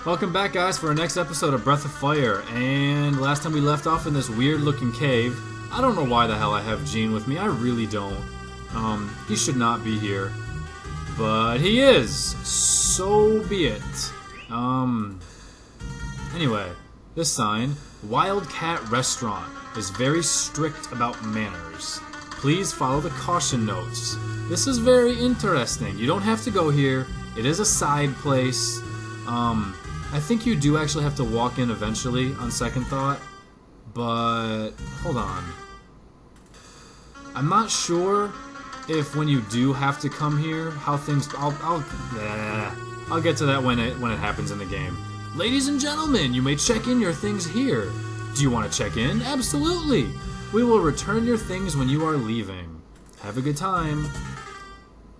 Welcome back, guys, for our next episode of Breath of Fire. And last time we left off in this weird-looking cave. I don't know why the hell I have Gene with me. I really don't. He should not be here. But he is. So be it. Anyway, this sign, Wildcat Restaurant, is very strict about manners. Please follow the caution notes. This is very interesting. You don't have to go here. It is a side place. I think you do actually have to walk in eventually, on second thought. But, hold on. I'm not sure if when you do have to come here, how things... I'll get to that when it happens in the game. Ladies and gentlemen, you may check in your things here. Do you want to check in? Absolutely. We will return your things when you are leaving. Have a good time.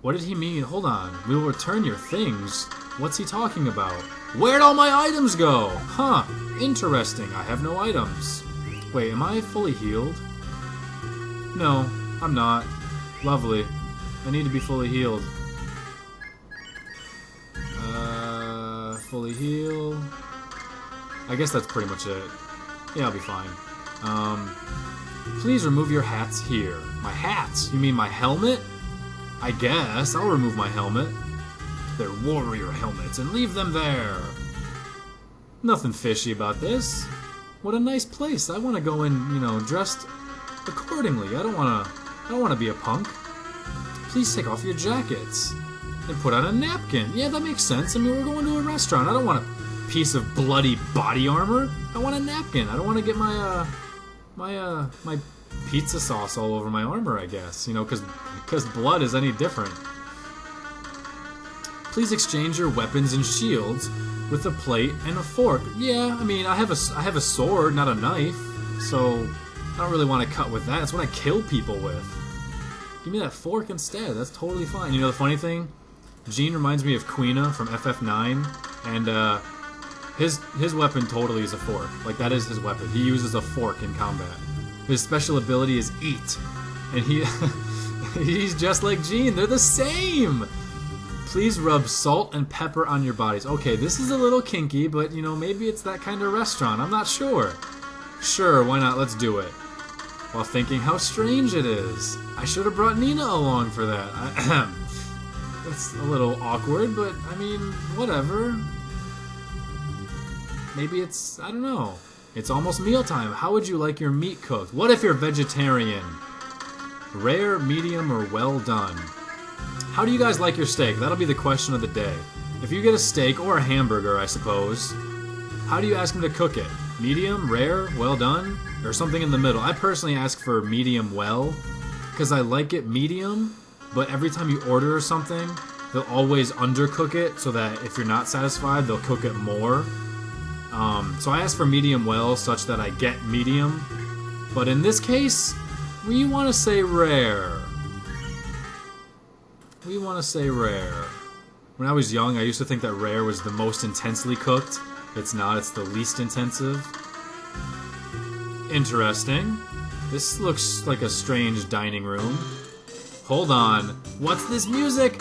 What did he mean? Hold on. We will return your things? What's he talking about? Where'd all my items go? Huh. Interesting. I have no items. Wait, am I fully healed? No, I'm not. Lovely. I need to be fully healed. Fully heal. I guess that's pretty much it. Yeah, I'll be fine. Please remove your hats here. My hats? You mean my helmet? I guess. I'll remove my helmet. They're warrior helmets, and leave them there. Nothing fishy about this. What a nice place. I want to go in, you know, dressed accordingly. I don't want to be a punk. Please take off your jackets and put on a napkin. Yeah, that makes sense. I mean, we're going to a restaurant. I don't want a piece of bloody body armor. I want a napkin. I don't want to get my my pizza sauce all over my armor, I guess. You know, because blood is any different. Please exchange your weapons and shields with a plate and a fork. Yeah, I mean, I have a sword, not a knife, so I don't really want to cut with that. That's what I kill people with. Give me that fork instead. That's totally fine. You know the funny thing? Gene reminds me of Quina from FF9, and his weapon totally is a fork. Like, that is his weapon. He uses a fork in combat. His special ability is eat, and he's just like Gene. They're the same. Please rub salt and pepper on your bodies. Okay, this is a little kinky, but, you know, maybe it's that kind of restaurant. I'm not sure. Sure, why not? Let's do it. While thinking how strange it is. I should have brought Nina along for that. That's a little awkward, but, I mean, whatever. Maybe it's, I don't know. It's almost mealtime. How would you like your meat cooked? What if you're vegetarian? Rare, medium, or well done? How do you guys like your steak? That'll be the question of the day. If you get a steak, or a hamburger, I suppose, how do you ask them to cook it? Medium, rare, well done, or something in the middle? I personally ask for medium well, because I like it medium, but every time you order something, they'll always undercook it, so that if you're not satisfied, they'll cook it more. So I ask for medium well, such that I get medium, but in this case, we want to say rare. We want to say rare. When I was young, I used to think that rare was the most intensely cooked. It's not, it's the least intensive. Interesting. This looks like a strange dining room. Hold on. What's this music?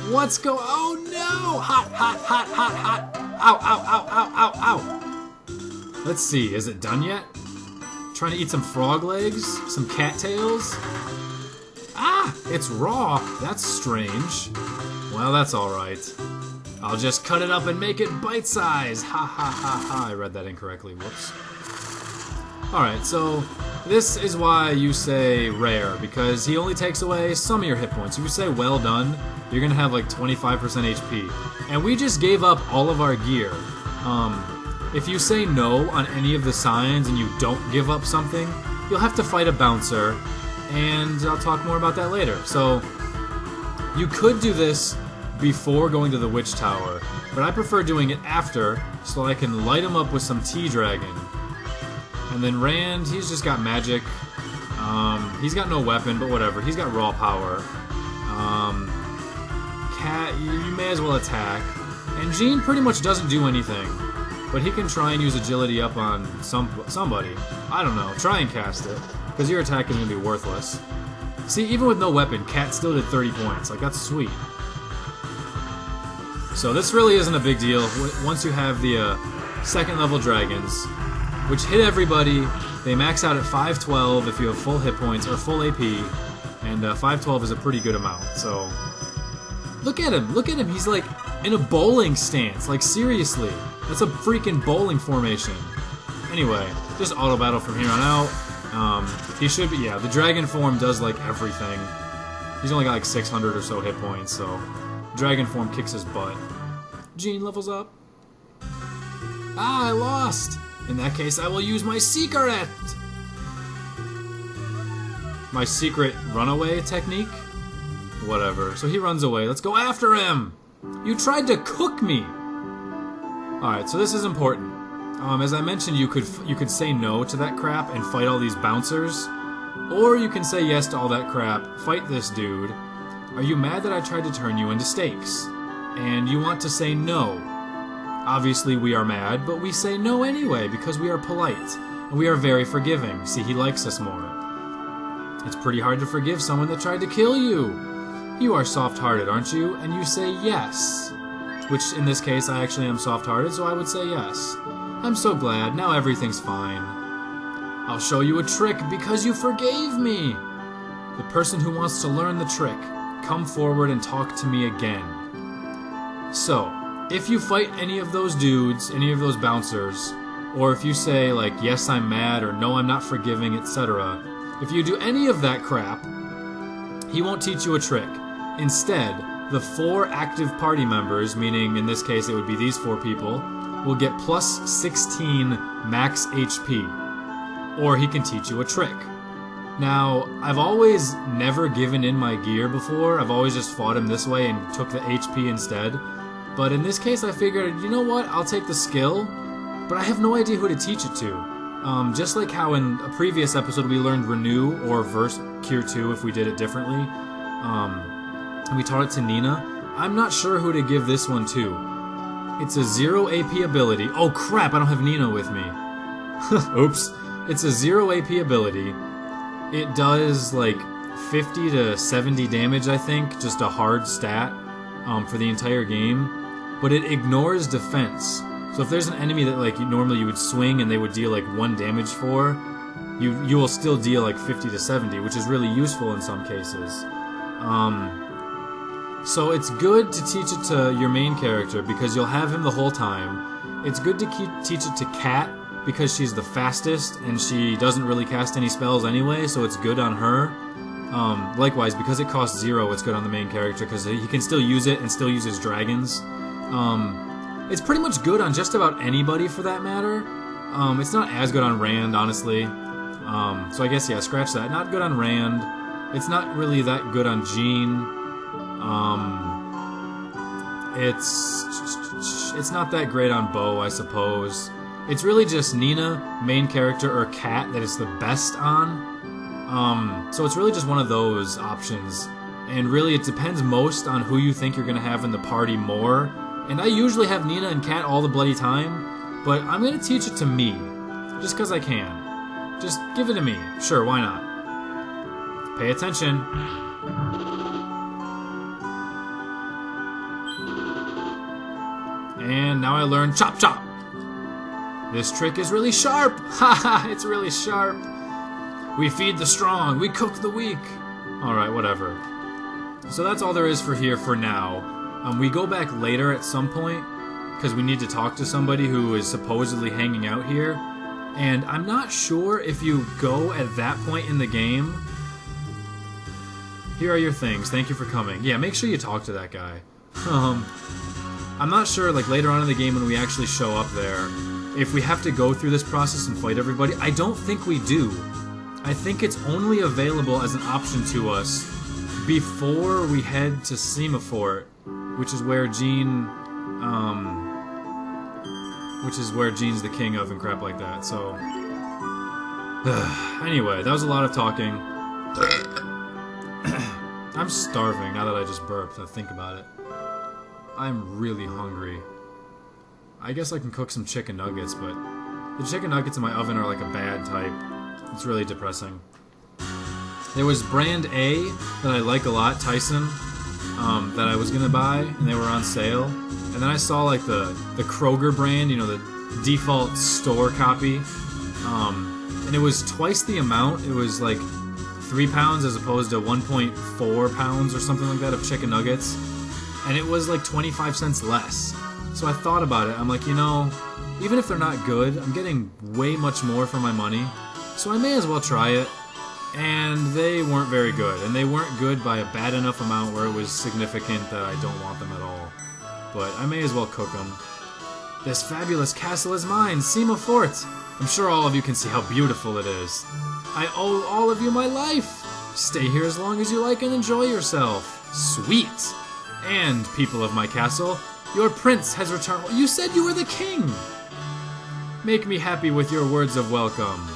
What's oh no! Hot, hot, hot, hot, hot! Ow, ow, ow, ow, ow, ow! Let's see, is it done yet? Trying to eat some frog legs? Some cattails? Ah! It's raw! That's strange. Well, that's alright. I'll just cut it up and make it bite-sized! Ha ha ha ha! I read that incorrectly. Whoops. Alright, so this is why you say rare, because he only takes away some of your hit points. If you say well done, you're gonna have like 25% HP. And we just gave up all of our gear. If you say no on any of the signs and you don't give up something, you'll have to fight a bouncer, and I'll talk more about that later. So, you could do this before going to the Witch Tower, but I prefer doing it after, so I can light him up with some Tea Dragon. And then Rand, he's just got magic. He's got no weapon, but whatever. He's got raw power. Cat, you may as well attack. And Gene pretty much doesn't do anything, but he can try and use agility up on somebody. I don't know. Try and cast it, because your attack is going to be worthless. See, even with no weapon, Cat still did 30 points. Like, that's sweet. So this really isn't a big deal. Once you have the second level dragons, which hit everybody, they max out at 512 if you have full hit points or full AP, and 512 is a pretty good amount. So look at him, he's like in a bowling stance, like seriously, that's a freaking bowling formation. Anyway, just auto battle from here on out. He should be, yeah, the dragon form does like everything. He's only got like 600 or so hit points, so dragon form kicks his butt. Gene levels up. Ah, I lost! In that case, I will use my secret! My secret runaway technique? Whatever. So he runs away. Let's go after him! You tried to cook me! Alright, so this is important. As I mentioned, you could say no to that crap and fight all these bouncers. Or you can say yes to all that crap, fight this dude. Are you mad that I tried to turn you into steaks? And you want to say no. Obviously we are mad, but we say no anyway because we are polite. And we are very forgiving. See, he likes us more. It's pretty hard to forgive someone that tried to kill you. You are soft-hearted, aren't you? And you say yes. Which, in this case, I actually am soft-hearted, so I would say yes. I'm so glad. Now everything's fine. I'll show you a trick because you forgave me. The person who wants to learn the trick, come forward and talk to me again. So, if you fight any of those dudes, any of those bouncers, or if you say, like, yes, I'm mad, or no, I'm not forgiving, etc., if you do any of that crap, he won't teach you a trick. Instead, the 4 active party members, meaning in this case it would be these 4 people, will get plus 16 max HP. Or he can teach you a trick. Now, I've always never given in my gear before. I've always just fought him this way and took the HP instead. But in this case I figured, you know what, I'll take the skill, but I have no idea who to teach it to. Just like how in a previous episode we learned Renew or Verse Cure 2 if we did it differently. And we taught it to Nina. I'm not sure who to give this one to. It's a 0 AP ability. Oh crap, I don't have Nina with me. Oops. It's a 0 AP ability. It does like 50 to 70 damage, I think, just a hard stat for the entire game. But it ignores defense. So if there's an enemy that like normally you would swing and they would deal like 1 damage for, you will still deal like 50 to 70, which is really useful in some cases. So it's good to teach it to your main character because you'll have him the whole time. It's good to teach it to Kat because she's the fastest and she doesn't really cast any spells anyway, so it's good on her. Likewise, because it costs 0, it's good on the main character because he can still use it and still use his dragons. It's pretty much good on just about anybody for that matter. It's not as good on Rand, honestly. So I guess, yeah, scratch that. Not good on Rand. It's not really that good on Jean. It's not that great on Bo, I suppose. It's really just Nina, main character, or Kat that it's the best on. So it's really just one of those options. And really it depends most on who you think you're going to have in the party more. And I usually have Nina and Kat all the bloody time, but I'm going to teach it to me. Just because I can. Just give it to me. Sure, why not? Pay attention. And now I learn Chop Chop. This trick is really sharp! Haha, it's really sharp! We feed the strong, we cook the weak! Alright, whatever. So that's all there is for here for now. We go back later at some point, because we need to talk to somebody who is supposedly hanging out here. And I'm not sure if you go at that point in the game. Here are your things, thank you for coming. Yeah, make sure you talk to that guy. I'm not sure, like, later on in the game when we actually show up there, if we have to go through this process and fight everybody. I don't think we do. I think it's only available as an option to us before we head to Sima Fort, which is where Jean, which is where Jean's the king of and crap like that, so... Anyway, that was a lot of talking. I'm starving now that I just burped, I think about it. I'm really hungry. I guess I can cook some chicken nuggets, but the chicken nuggets in my oven are like a bad type. It's really depressing. There was brand A that I like a lot, Tyson. that I was gonna buy, and they were on sale. And then I saw like the Kroger brand, you know, the default store copy, and it was twice the amount. It was like 3 pounds as opposed to 1.4 pounds or something like that of chicken nuggets, and it was like 25 cents less. So I thought about it. I'm like, you know, even if they're not good, I'm getting way much more for my money, so I may as well try it. And they weren't very good, and they weren't good by a bad enough amount where it was significant that I don't want them at all. But I may as well cook them. This fabulous castle is mine, Sima Fort. I'm sure all of you can see how beautiful it is. I owe all of you my life. Stay here as long as you like and enjoy yourself. Sweet. And, people of my castle, your prince has returned. You said you were the king. Make me happy with your words of welcome.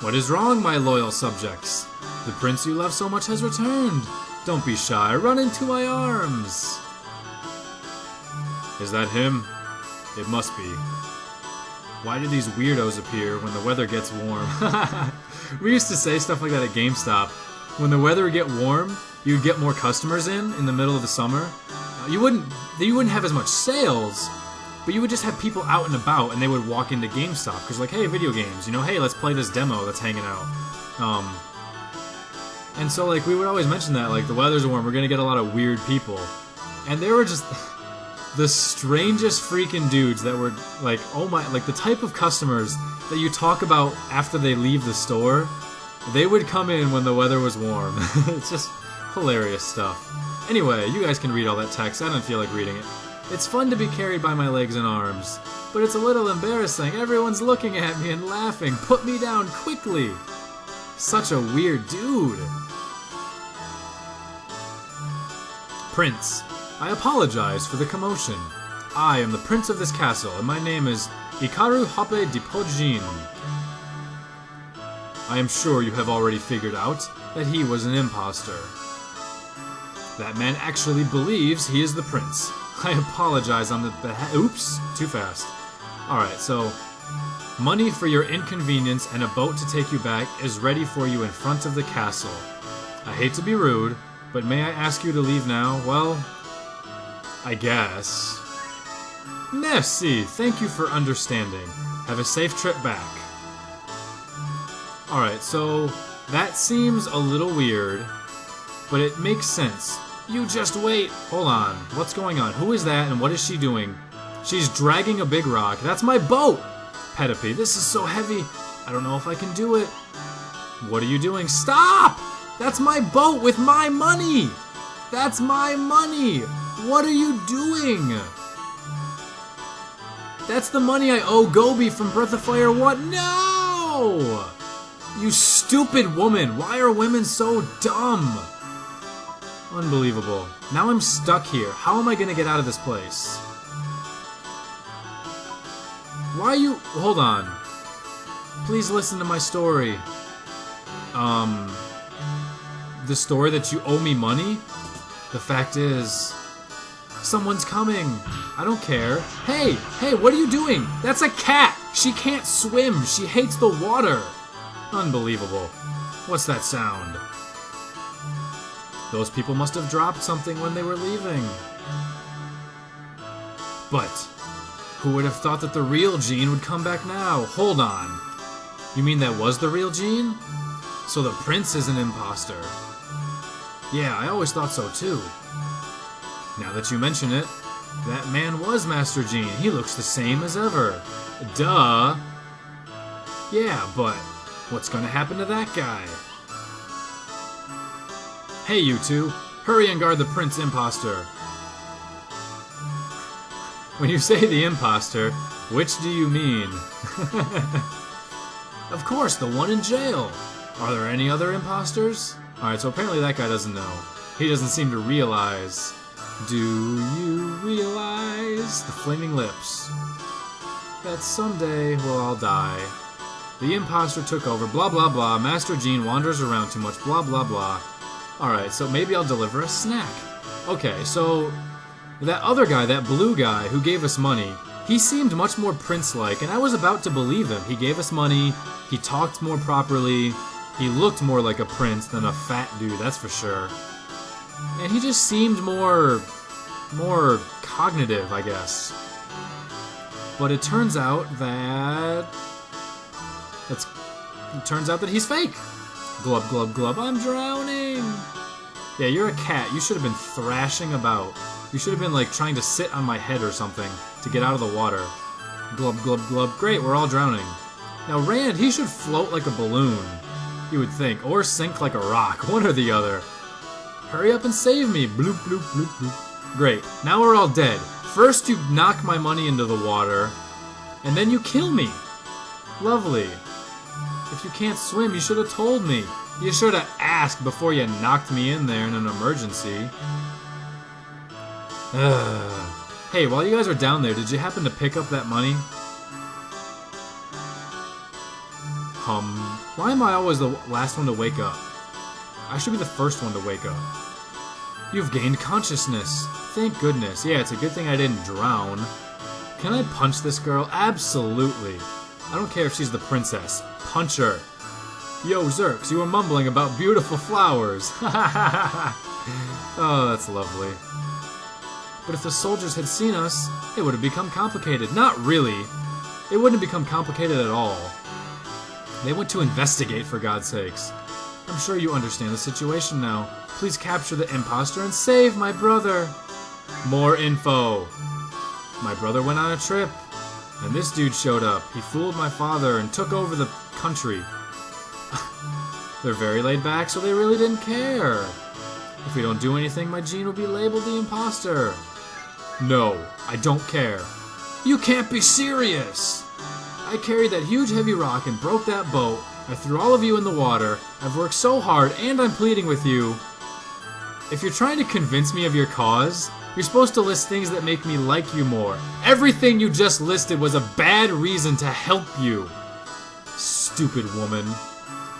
What is wrong, my loyal subjects? The prince you love so much has returned. Don't be shy, run into my arms. Is that him? It must be. Why do these weirdos appear when the weather gets warm? We used to say stuff like that at GameStop. When the weather would get warm, you'd get more customers in the middle of the summer. You wouldn't have as much sales, but you would just have people out and about, and they would walk into GameStop because, like, hey, video games, you know, hey, let's play this demo that's hanging out. And so, like, we would always mention that, like, the weather's warm, we're gonna get a lot of weird people, and they were just the strangest freaking dudes that were like, oh my, like the type of customers that you talk about after they leave the store. They would come in when the weather was warm. It's just hilarious stuff. Anyway, you guys can read all that text. I don't feel like reading it. It's fun to be carried by my legs and arms, but it's a little embarrassing. Everyone's looking at me and laughing. Put me down quickly. Such a weird dude. Prince, I apologize for the commotion. I am the prince of this castle, and my name is Ikaru Hape Dipojin. I am sure you have already figured out that he was an imposter. That man actually believes he is the prince. I apologize on the behalf. Oops, too fast. Alright, so money for your inconvenience and a boat to take you back is ready for you in front of the castle. I hate to be rude, but may I ask you to leave now? Well, I guess. Merci, thank you for understanding. Have a safe trip back. Alright, so that seems a little weird, but it makes sense. You just wait. Hold on. What's going on? Who is that and what is she doing? She's dragging a big rock. That's my boat! Petapi, this is so heavy. I don't know if I can do it. What are you doing? Stop! That's my boat with my money! That's my money! What are you doing? That's the money I owe Gobi from Breath of Fire 1. No! You stupid woman! Why are women so dumb? Unbelievable. Now I'm stuck here. How am I gonna get out of this place? Why are you... Hold on. Please listen to my story. The story that you owe me money? The fact is... Someone's coming. I don't care. Hey! Hey, what are you doing? That's a cat! She can't swim! She hates the water! Unbelievable. What's that sound? Those people must have dropped something when they were leaving. But, who would have thought that the real Gene would come back now? Hold on. You mean that was the real Gene? So the prince is an imposter. Yeah, I always thought so too. Now that you mention it, that man was Master Gene. He looks the same as ever. Duh. Yeah, but what's gonna happen to that guy? Hey, you two. Hurry and guard the Prince Imposter. When you say the imposter, which do you mean? Of course, the one in jail. Are there any other imposters? Alright, so apparently that guy doesn't know. He doesn't seem to realize. Do you realize the flaming lips? That someday we'll all die. The imposter took over, blah blah blah. Master Gene wanders around too much, blah blah blah. Alright, so maybe I'll deliver a snack. Okay, so that other guy, that blue guy who gave us money, he seemed much more prince-like, and I was about to believe him. He gave us money, he talked more properly, he looked more like a prince than a fat dude, that's for sure. And he just seemed more cognitive, I guess. But it turns out that he's fake. Glub, glub, glub, I'm drowning! Yeah, you're a cat. You should have been thrashing about. You should have been, like, trying to sit on my head or something to get out of the water. Glub, glub, glub. Great, we're all drowning. Now, Rand, he should float like a balloon, you would think, or sink like a rock, one or the other. Hurry up and save me. Bloop, bloop, bloop, bloop. Great, now we're all dead. First you knock my money into the water, and then you kill me. Lovely. If you can't swim, you should have told me. You should have asked before you knocked me in there in an emergency. Hey, while you guys are down there, did you happen to pick up that money? Why am I always the last one to wake up? I should be the first one to wake up. You've gained consciousness. Thank goodness. Yeah, it's a good thing I didn't drown. Can I punch this girl? Absolutely. I don't care if she's the princess. Punch her. Yo, Xerx, you were mumbling about beautiful flowers. Oh, that's lovely. But if the soldiers had seen us, it would have become complicated. Not really. It wouldn't have become complicated at all. They went to investigate, for God's sakes. I'm sure you understand the situation now. Please capture the imposter and save my brother. More info. My brother went on a trip, and this dude showed up. He fooled my father and took over the country. They're very laid back, so they really didn't care. If we don't do anything, my gene will be labeled the imposter. No, I don't care. You can't be serious! I carried that huge heavy rock and broke that boat. I threw all of you in the water. I've worked so hard, and I'm pleading with you. If you're trying to convince me of your cause, you're supposed to list things that make me like you more. Everything you just listed was a bad reason to help you. Stupid woman.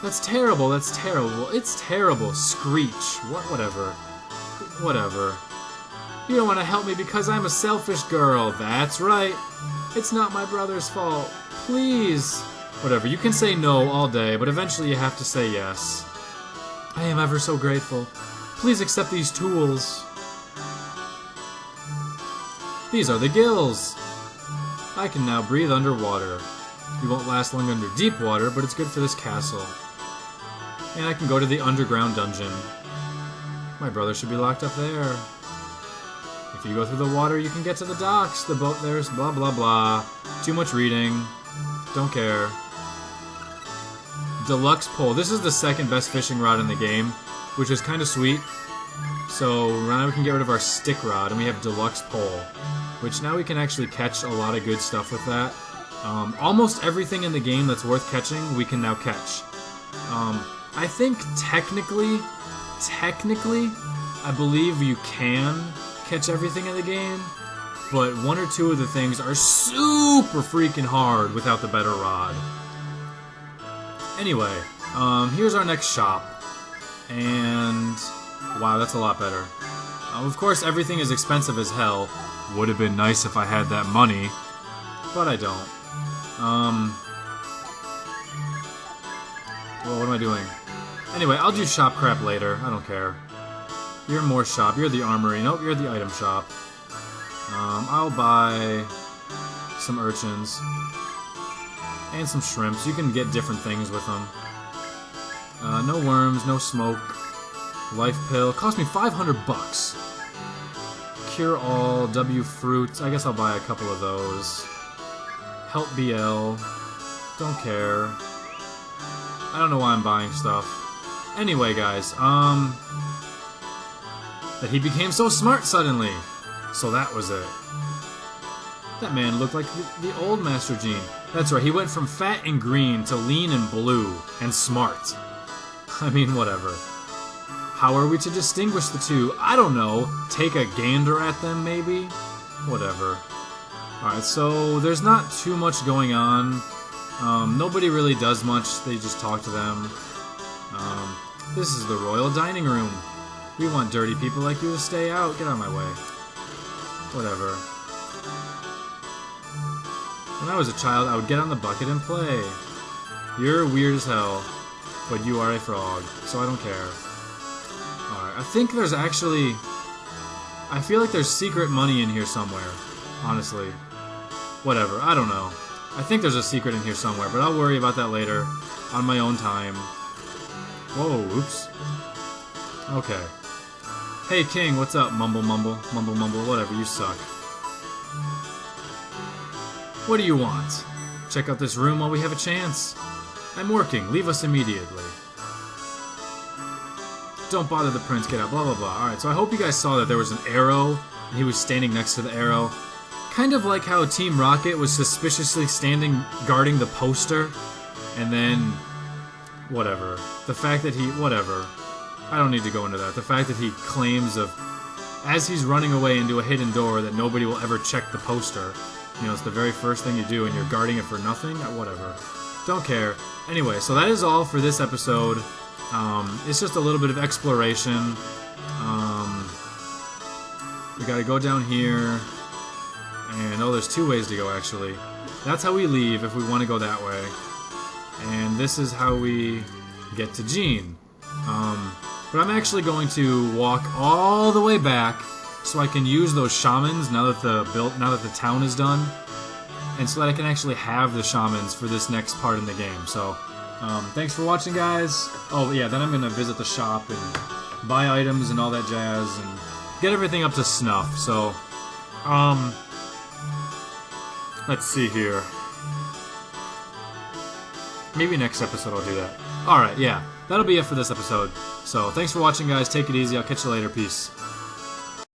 That's terrible, that's terrible. It's terrible. Screech. Whatever. Whatever. You don't want to help me because I'm a selfish girl. That's right. It's not my brother's fault. Please. Whatever, you can say no all day, but eventually you have to say yes. I am ever so grateful. Please accept these tools. These are the gills. I can now breathe underwater. You won't last long under deep water, but it's good for this castle. And I can go to the underground dungeon. My brother should be locked up there. If you go through the water, you can get to the docks. The boat there's blah blah blah. Too much reading. Don't care. Deluxe pole. This is the second best fishing rod in the game, which is kind of sweet. So now we can get rid of our stick rod, and we have deluxe pole, which now we can actually catch a lot of good stuff with that. Almost everything in the game that's worth catching, we can now catch. I think technically, I believe you can catch everything in the game, but one or two of the things are super freaking hard without the better rod. Anyway, here's our next shop, and wow, that's a lot better. Of course, everything is expensive as hell. Would have been nice if I had that money, but I don't. Well, what am I doing? Anyway, I'll do shop crap later. I don't care. You're more shop. You're the armory. Nope, you're the item shop. I'll buy some urchins and some shrimps. You can get different things with them. No worms, no smoke. Life pill. Cost me 500 bucks. Cure all. W fruits. I guess I'll buy a couple of those. Help BL. Don't care. I don't know why I'm buying stuff. Anyway, guys, that he became so smart suddenly. So that was it. That man looked like the old Master Gene. That's right, he went from fat and green to lean and blue and smart. I mean, whatever. How are we to distinguish the two? I don't know. Take a gander at them, maybe? Whatever. Alright, so there's not too much going on. Nobody really does much. They just talk to them. This is the royal dining room. We want dirty people like you to stay out. Get out of my way. Whatever. When I was a child, I would get on the bucket and play. You're weird as hell, but you are a frog, so I don't care. Alright. I think there's actually... I feel like there's secret money in here somewhere, honestly. Whatever, I don't know. I think there's a secret in here somewhere, but I'll worry about that later, on my own time. Whoa, oops. Okay. Hey, King, what's up? Mumble, mumble, mumble, mumble, whatever, you suck. What do you want? Check out this room while we have a chance. I'm working, leave us immediately. Don't bother the prince, get out, blah blah blah. Alright, so I hope you guys saw that there was an arrow, and he was standing next to the arrow. Kind of like how Team Rocket was suspiciously standing, guarding the poster, and then... whatever. The fact that he... whatever. I don't need to go into that. The fact that he claims of... as he's running away into a hidden door that nobody will ever check the poster. You know, it's the very first thing you do and you're guarding it for nothing? Whatever. Don't care. Anyway, so that is all for this episode. It's just a little bit of exploration. We gotta go down here. And, oh, there's two ways to go, actually. That's how we leave if we want to go that way. And this is how we get to Jean. But I'm actually going to walk all the way back so I can use those shamans now that the town is done, and so that I can actually have the shamans for this next part in the game. So, thanks for watching, guys. Oh yeah, then I'm gonna visit the shop and buy items and all that jazz and get everything up to snuff. So, let's see here. Maybe next episode I'll do that. Alright, yeah. That'll be it for this episode. So, thanks for watching, guys. Take it easy. I'll catch you later. Peace.